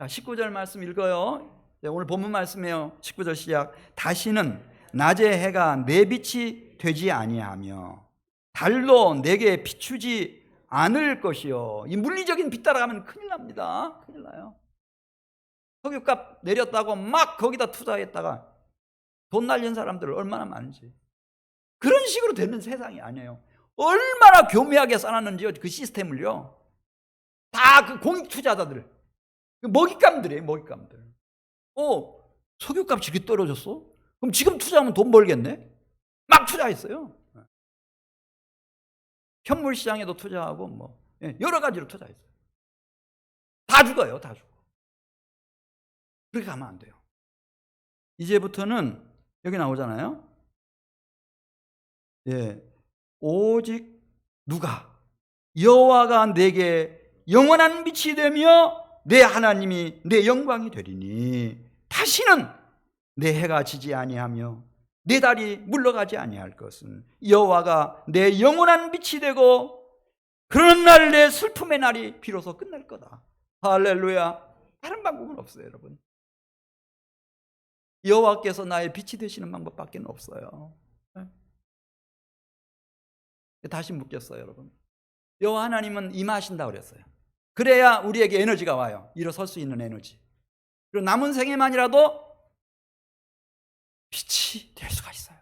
자, 19절 말씀 읽어요. 오늘 본문 말씀이에요. 19절 시작. 다시는 낮의 해가 내 빛이 되지 아니하며 달도 내게 비추지 않을 것이요. 이 물리적인 빛 따라가면 큰일 납니다. 큰일 나요. 석유값 내렸다고 막 거기다 투자했다가 돈 날린 사람들 얼마나 많은지. 그런 식으로 되는 세상이 아니에요. 얼마나 교묘하게 써놨는지요, 그 시스템을요. 다 그 공익 투자자들, 먹잇감들이에요, 먹잇감들. 석유값이 이렇게 떨어졌어? 그럼 지금 투자하면 돈 벌겠네? 막 투자했어요. 현물 시장에도 투자하고 여러 가지로 투자했어요. 다 죽어요, 다 죽어. 그렇게 가면 안 돼요. 이제부터는 여기 나오잖아요. 오직 누가 여호와가 내게 영원한 빛이 되며 내 하나님이 내 영광이 되리니 다시는 내 해가 지지 아니하며 내 달이 물러가지 아니할 것은 여호와가 내 영원한 빛이 되고 그런 날 내 슬픔의 날이 비로소 끝날 거다. 할렐루야. 다른 방법은 없어요, 여러분. 여호와께서 나의 빛이 되시는 방법밖에 없어요. 다시 묻겠어요, 여러분. 여호와 하나님은 임하신다고 그랬어요. 그래야 우리에게 에너지가 와요. 일어설 수 있는 에너지. 그리고 남은 생애만이라도 빛이 될 수가 있어요.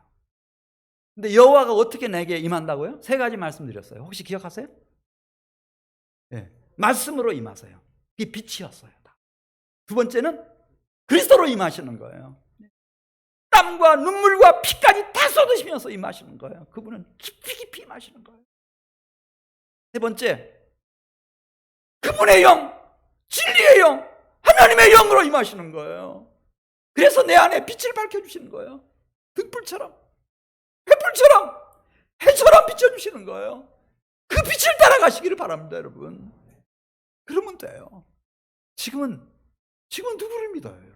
근데 여호와가 어떻게 내게 임한다고요? 3가지 말씀드렸어요. 혹시 기억하세요? 말씀으로 임하세요. 그게 빛이었어요. 두 번째는 그리스도로 임하시는 거예요. 땀과 눈물과 피까지 다 쏟으시면서 임하시는 거예요. 그분은 깊이 깊이 임하시는 거예요. 세 번째, 그분의 영, 진리의 영, 하나님의 영으로 임하시는 거예요. 그래서 내 안에 빛을 밝혀주시는 거예요. 등불처럼, 횃불처럼, 해처럼 비춰주시는 거예요. 그 빛을 따라가시기를 바랍니다, 여러분. 그러면 돼요. 지금은 누구를 믿어요?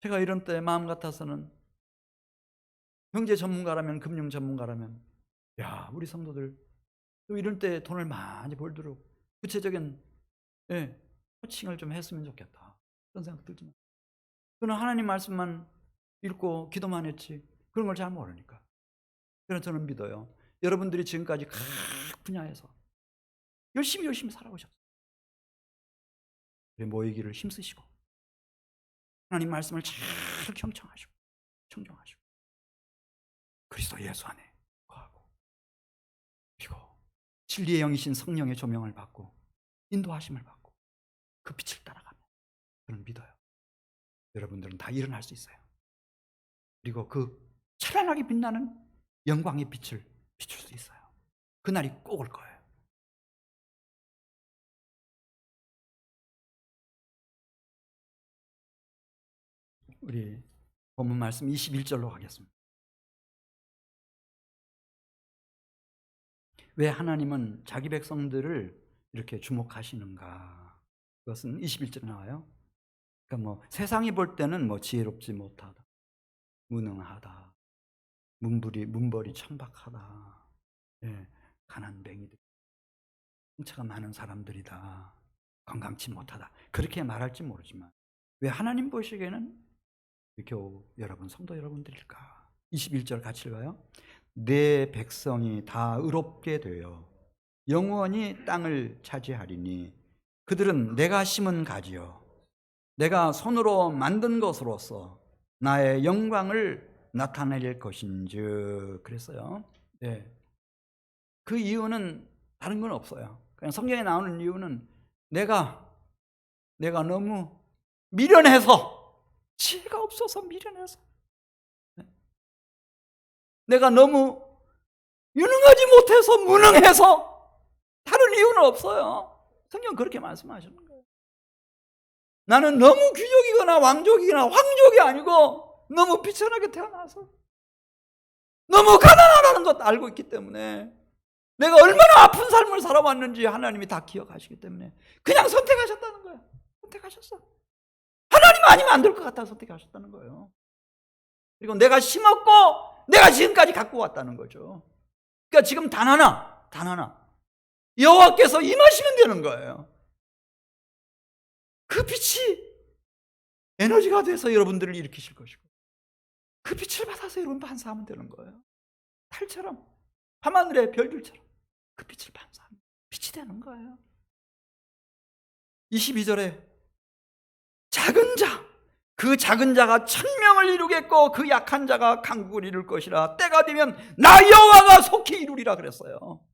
제가 이런 때 마음 같아서는 경제 전문가라면, 금융 전문가라면, 야, 우리 성도들 또 이런 때 돈을 많이 벌도록 구체적인 코칭을 좀 했으면 좋겠다, 그런 생각 들지만, 저는 하나님 말씀만 읽고 기도만 했지 그런 걸 잘 모르니까. 그래서 저는 믿어요. 여러분들이 지금까지 각 분야에서 열심히 살아오셨어요. 모이기를 힘쓰시고 하나님 말씀을 잘 경청하시고 청정하시고 그리스도 예수 안에 거하고, 그리고 진리의 영이신 성령의 조명을 받고 인도하심을 받고 그 빛을 따라가면 저는 믿어요. 여러분들은 다 일어날 수 있어요. 그리고 그 찬란하게 빛나는 영광의 빛을 비출 수 있어요. 그날이 꼭 올 거예요. 우리 본문 말씀 21절로 가겠습니다. 왜 하나님은 자기 백성들을 이렇게 주목하시는가? 그것은 21절에 나와요. 그러니까 세상이 볼 때는 지혜롭지 못하다, 무능하다, 문벌이 천박하다, 가난뱅이들, 홍차가 많은 사람들이다, 건강치 못하다, 그렇게 말할지 모르지만 왜 하나님 보시기에는 교우 여러분, 성도 여러분들일까? 21절 같이 읽어요. 내 백성이 다 의롭게 되어 영원히 땅을 차지하리니 그들은 내가 심은 가지요 내가 손으로 만든 것으로서 나의 영광을 나타낼 것인즉. 그랬어요. 그 이유는 다른 건 없어요. 그냥 성경에 나오는 이유는 내가 너무 미련해서, 지혜가 없어서 미련해서, 내가 너무 유능하지 못해서 무능해서, 다른 이유는 없어요. 성경 그렇게 말씀하시는 거예요. 나는 너무 귀족이거나 왕족이거나 황족이 아니고 너무 비천하게 태어나서 너무 가난하다는 것 알고 있기 때문에, 내가 얼마나 아픈 삶을 살아왔는지 하나님이 다 기억하시기 때문에 그냥 선택하셨다는 거예요. 선택하셨어. 하나님 아니면 안 될 것 같아서 선택하셨다는 거예요. 그리고 내가 심었고 내가 지금까지 갖고 왔다는 거죠. 그러니까 지금 단 하나 여호와께서 임하시면 되는 거예요. 그 빛이 에너지가 돼서 여러분들을 일으키실 것이고, 그 빛을 받아서 여러분 반사하면 되는 거예요. 달처럼, 밤하늘의 별들처럼 그 빛을 반사하면 빛이 되는 거예요. 22절에 작은 자, 그 작은 자가 천명을 이루겠고 그 약한 자가 강국을 이룰 것이라. 때가 되면 나 여호와가 속히 이루리라 그랬어요.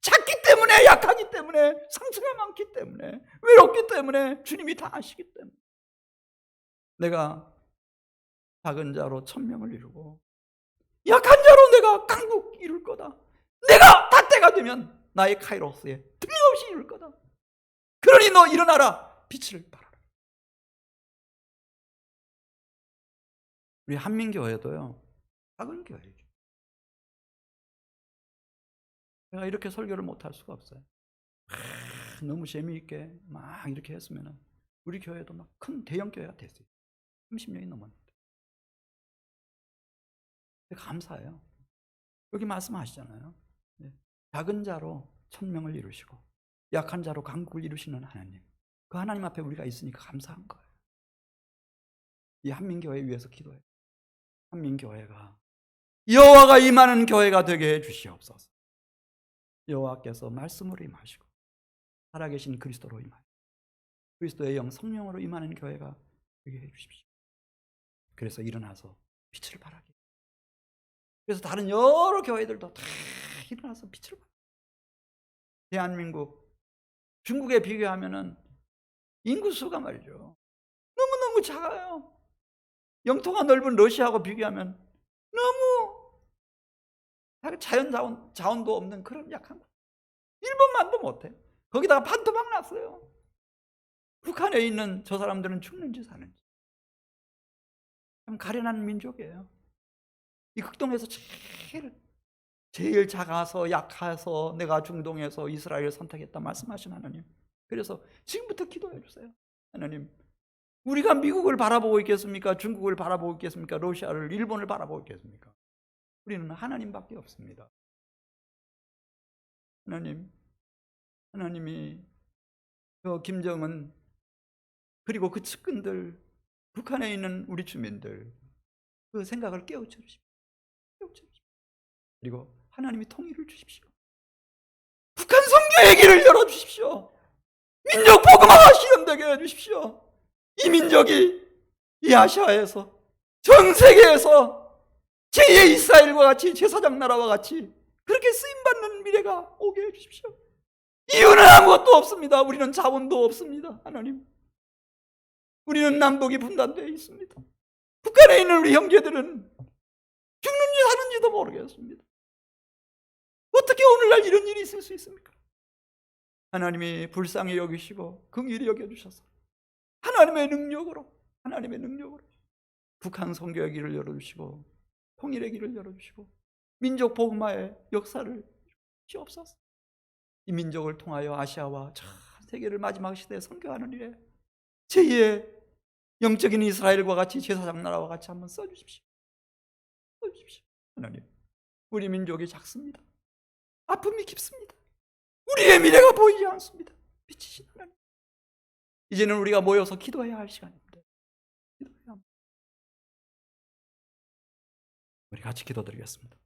작기 때문에, 약하기 때문에, 상처가 많기 때문에, 외롭기 때문에, 주님이 다 아시기 때문에 내가 작은 자로 천명을 이루고 약한 자로 내가 강국 이룰 거다. 내가 다 때가 되면 나의 카이로스에 틀림없이 이룰 거다. 그러니 너 일어나라, 빛을 발하라. 우리 한민교회도요, 작은 교회죠. 내가 이렇게 설교를 못할 수가 없어요. 너무 재미있게 막 이렇게 했으면 우리 교회도 막 큰 대형 교회가 됐어요. 30년이 넘었는데. 감사해요. 여기 말씀하시잖아요. 작은 자로 천명을 이루시고 약한 자로 강국을 이루시는 하나님, 그 하나님 앞에 우리가 있으니까 감사한 거예요. 이 한민교회 위해서 기도해요. 한민교회가 여호와가 임하는 교회가 되게 해주시옵소서. 여호와께서 말씀으로 임하시고 살아계신 그리스도로 임하시고 그리스도의 영 성령으로 임하는 교회가 되게 해주십시오. 그래서 일어나서 빛을 발하게. 그래서 다른 여러 교회들도 다 일어나서 빛을 발하게. 대한민국, 중국에 비교하면은 인구수가 말이죠, 너무 작아요. 영토가 넓은 러시아하고 비교하면 너무 자연 자원도 없는 그런 약한 거. 일본만도 못해. 거기다가 반토막 났어요. 북한에 있는 저 사람들은 죽는지 사는지. 참 가련한 민족이에요. 이 극동에서 제일 작아서 약해서 내가 중동에서 이스라엘을 선택했다 말씀하신 하나님. 그래서 지금부터 기도해 주세요. 하나님, 우리가 미국을 바라보고 있겠습니까? 중국을 바라보고 있겠습니까? 러시아를, 일본을 바라보고 있겠습니까? 우리는 하나님밖에 없습니다. 하나님이 김정은 그리고 그 측근들, 북한에 있는 우리 주민들 그 생각을 깨우쳐 주십시오. 그리고 하나님이 통일을 주십시오. 북한 선교의 길을 열어주십시오. 민족 복음화가 실현되게 해주십시오. 이 민족이 이 아시아에서, 전 세계에서 제2의 이스라엘과 같이, 제사장 나라와 같이 그렇게 쓰임받는 미래가 오게 해주십시오. 이유는 아무것도 없습니다. 우리는 자원도 없습니다. 하나님, 우리는 남북이 분단되어 있습니다. 북한에 있는 우리 형제들은 죽는지 사는지도 모르겠습니다. 어떻게 오늘날 이런 일이 있을 수 있습니까? 하나님이 불쌍히 여기시고 긍휼히 여겨주셔서 하나님의 능력으로 북한 선교의 길을 열어주시고 통일의 길을 열어주시고 민족 복음화의 역사를 주옵소서. 이 민족을 통하여 아시아와 전 세계를 마지막 시대에 선교하는 일에 제2의 영적인 이스라엘과 같이 제사장 나라와 같이 한번 써주십시오. 하나님, 우리 민족이 작습니다. 아픔이 깊습니다. 우리의 미래가 보이지 않습니다. 빛이신 하나님, 이제는 우리가 모여서 기도해야 할 시간입니다. 기도해야 합니다. 우리 같이 기도드리겠습니다.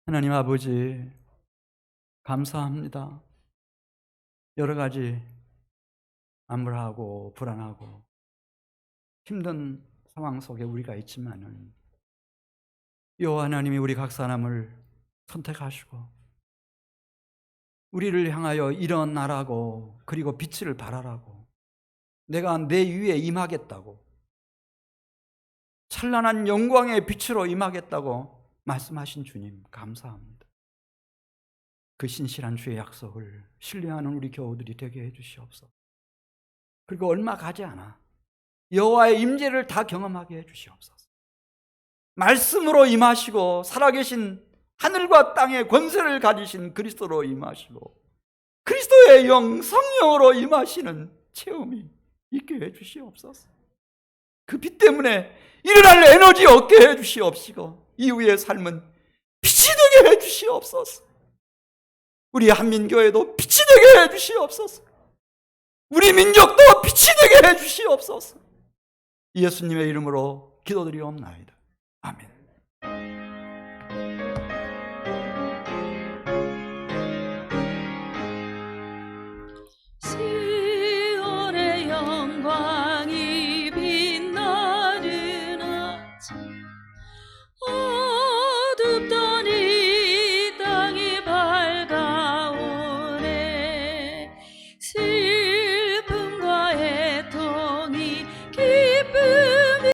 하나님 아버지, 감사합니다. 여러 가지 암울하고 불안하고 힘든 상황 속에 우리가 있지만은 여호와 하나님이 우리 각 사람을 선택하시고 우리를 향하여 일어나라고, 그리고 빛을 발하라고, 내가 내 위에 임하겠다고, 찬란한 영광의 빛으로 임하겠다고 말씀하신 주님 감사합니다. 그 신실한 주의 약속을 신뢰하는 우리 교우들이 되게 해주시옵소서. 그리고 얼마 가지 않아 여호와의 임재를 다 경험하게 해주시옵소서. 말씀으로 임하시고 살아계신 하늘과 땅의 권세를 가지신 그리스도로 임하시고 그리스도의 영 성령으로 임하시는 체험이 있게 해주시옵소서. 그 빛 때문에 일어날 에너지 얻게 해주시옵시고 이후의 삶은 빛이 되게 해주시옵소서. 우리 한민교회도 빛이 되게 해주시옵소서. 우리 민족도 빛이 되게 해주시옵소서. 예수님의 이름으로 기도드리옵나이다. 아멘.